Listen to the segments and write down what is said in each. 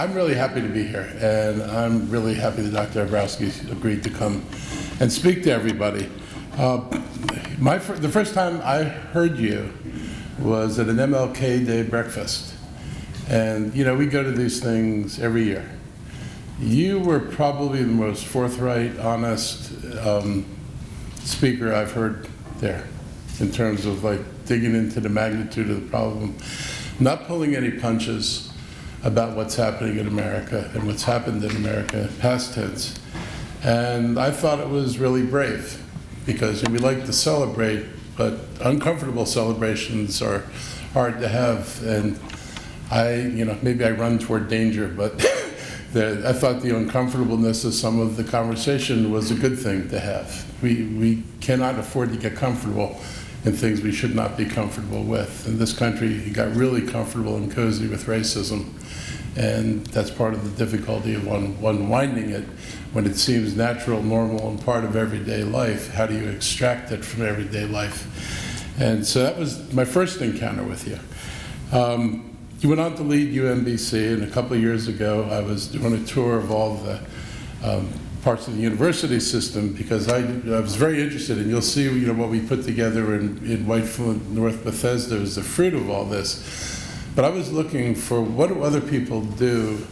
I'm really happy to be here, and I'm really happy that Dr. Hrabowski agreed to come and speak to everybody. The first time I heard you was at an MLK Day breakfast. And, you know, we go to these things every year. You were probably the most forthright, honest speaker I've heard there in terms of like digging into the magnitude of the problem, not pulling any punches about what's happening in America and what's happened in America, past tense. And I thought it was really brave because we like to celebrate, but uncomfortable celebrations are hard to have. And maybe I run toward danger, but I thought the uncomfortableness of some of the conversation was a good thing to have. We cannot afford to get comfortable in things we should not be comfortable with. In this country, you got really comfortable and cozy with racism, and that's part of the difficulty of unwinding it. When it seems natural, normal, and part of everyday life, how do you extract it from everyday life? And so that was my first encounter with you. You went on to lead UMBC, and a couple of years ago, I was doing a tour of all the parts of the university system because I was very interested, and you'll see what we put together in Whitefield, North Bethesda is the fruit of all this. But I was looking for what do other people do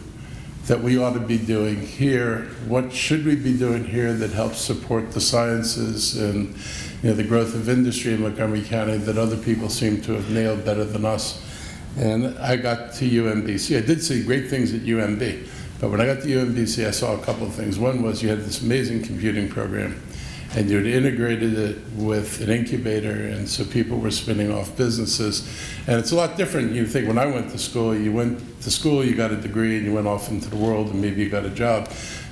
that we ought to be doing here? What should we be doing here that helps support the sciences and the growth of industry in Montgomery County that other people seem to have nailed better than us? And I got to UMBC. I did see great things at UMB, but when I got to UMBC, I saw a couple of things. One was you had this amazing computing program, and you had integrated it with an incubator, and so people were spinning off businesses. And it's a lot different. You think when I went to school, you got a degree, and you went off into the world, and maybe you got a job.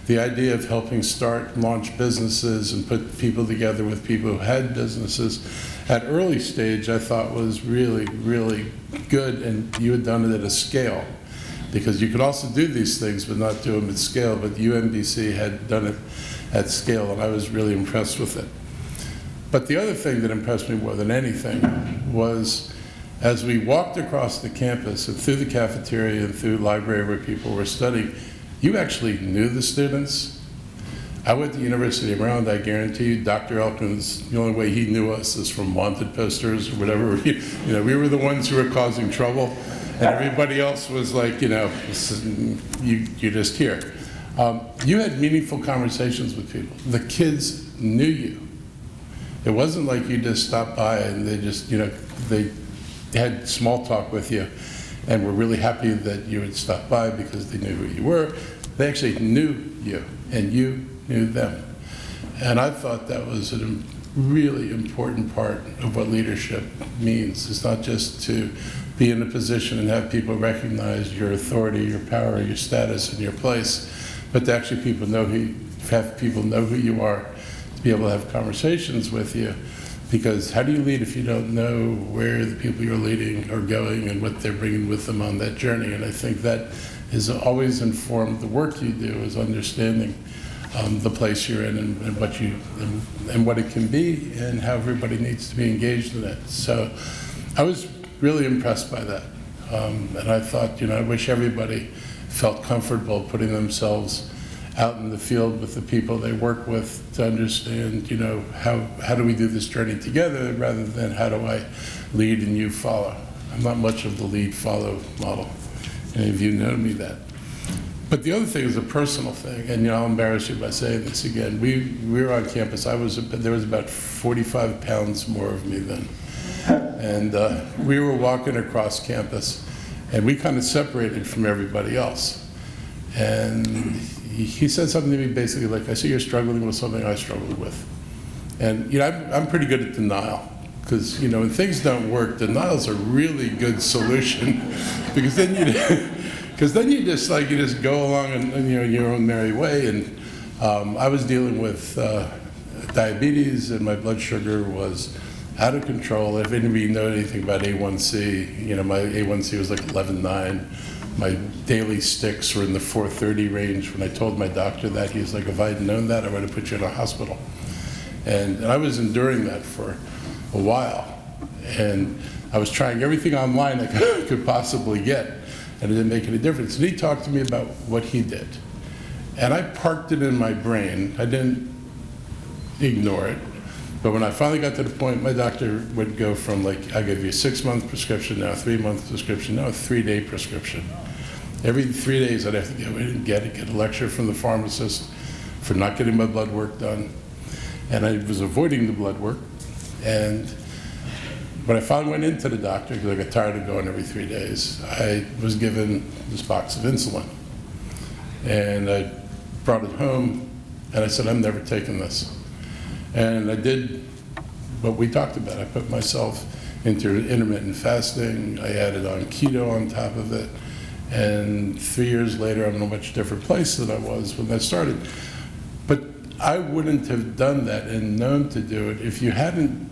The idea of helping start and launch businesses and put people together with people who had businesses at early stage, I thought was really, really good, and you had done it at a scale. Because you could also do these things, but not do them at scale, but UMBC had done it at scale, and I was really impressed with it. But the other thing that impressed me more than anything was as we walked across the campus and through the cafeteria and through the library where people were studying, you actually knew the students. I went to University of Maryland, I guarantee you, Dr. Elkins, the only way he knew us is from wanted posters or whatever. We were the ones who were causing trouble, and everybody else was like, you're just here. You had meaningful conversations with people. The kids knew you. It wasn't like you just stopped by and they just, they had small talk with you and were really happy that you had stopped by because they knew who you were. They actually knew you, and you knew them. And I thought that was a really important part of what leadership means. It's not just to be in a position and have people recognize your authority, your power, your status, and your place, but to actually have people know who you are, to be able to have conversations with you. Because how do you lead if you don't know where the people you're leading are going and what they're bringing with them on that journey? And I think that has always informed the work you do, is understanding the place you're in and what it can be and how everybody needs to be engaged in it. So I was really impressed by that. And I thought, I wish everybody felt comfortable putting themselves out in the field with the people they work with to understand, how do we do this journey together rather than how do I lead and you follow. I'm not much of the lead-follow model. Any of you know me that. But the other thing is a personal thing, and I'll embarrass you by saying this again. We were on campus. There was about 45 pounds more of me then. And we were walking across campus, and we kind of separated from everybody else. And he said something to me basically like, I see you're struggling with something I struggled with. And I'm pretty good at denial, because when things don't work, denial's a really good solution, because then you just go along in your own merry way. And I was dealing with diabetes, and my blood sugar was out of control. If anybody know anything about A1C, my A1C was like 11.9. My daily sticks were in the 430 range. When I told my doctor that, he was like, if I had known that, I would have put you in a hospital. And I was enduring that for a while. And I was trying everything online I could possibly get. and it didn't make any difference. And he talked to me about what he did. And I parked it in my brain. I didn't ignore it. But when I finally got to the point, my doctor would go from like, I give you a 6-month prescription, now a 3-month prescription, now a 3-day prescription. Every 3 days I'd have to go in and get a lecture from the pharmacist for not getting my blood work done. And I was avoiding the blood work. And when I finally went into the doctor, because I got tired of going every 3 days, I was given this box of insulin. And I brought it home, and I said, I'm never taking this. And I did what we talked about. I put myself into intermittent fasting. I added on keto on top of it. And 3 years later, I'm in a much different place than I was when I started. But I wouldn't have done that and known to do it if you hadn't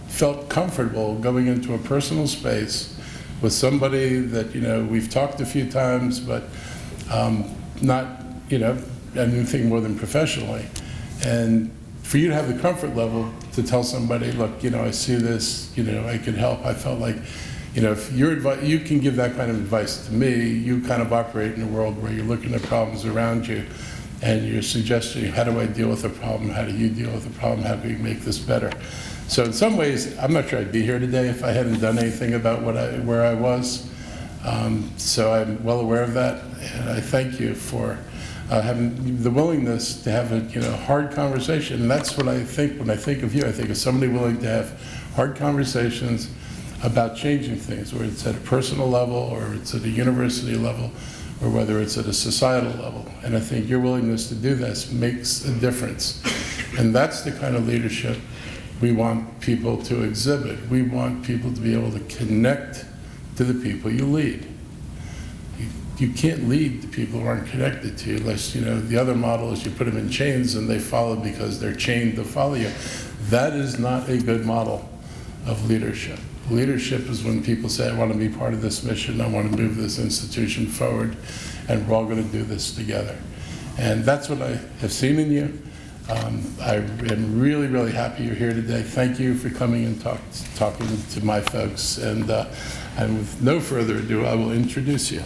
felt comfortable going into a personal space with somebody that, you know, we've talked a few times, but not, you know, anything more than professionally. And for you to have the comfort level to tell somebody, look, you know, I see this, you know, I could help. I felt like, you know, if your advice, you can give that kind of advice to me. You kind of operate in a world where you're looking at problems around you and you're suggesting, how do I deal with the problem? How do you deal with the problem? How do we make this better? So in some ways, I'm not sure I'd be here today if I hadn't done anything about where I was. So I'm well aware of that, and I thank you for having the willingness to have a, you know, hard conversation. And that's what I think when I think of you. I think of somebody willing to have hard conversations about changing things, whether it's at a personal level or it's at a university level or whether it's at a societal level. And I think your willingness to do this makes a difference. And that's the kind of leadership we want people to exhibit. We want people to be able to connect to the people you lead. You can't lead the people who aren't connected to you unless, you know, the other model is you put them in chains and they follow because they're chained to follow you. That is not a good model of leadership. Leadership is when people say, I want to be part of this mission, I want to move this institution forward, and we're all going to do this together. And that's what I have seen in you. I am really, really happy you're here today. Thank you for coming and talking to my folks. And with no further ado, I will introduce you.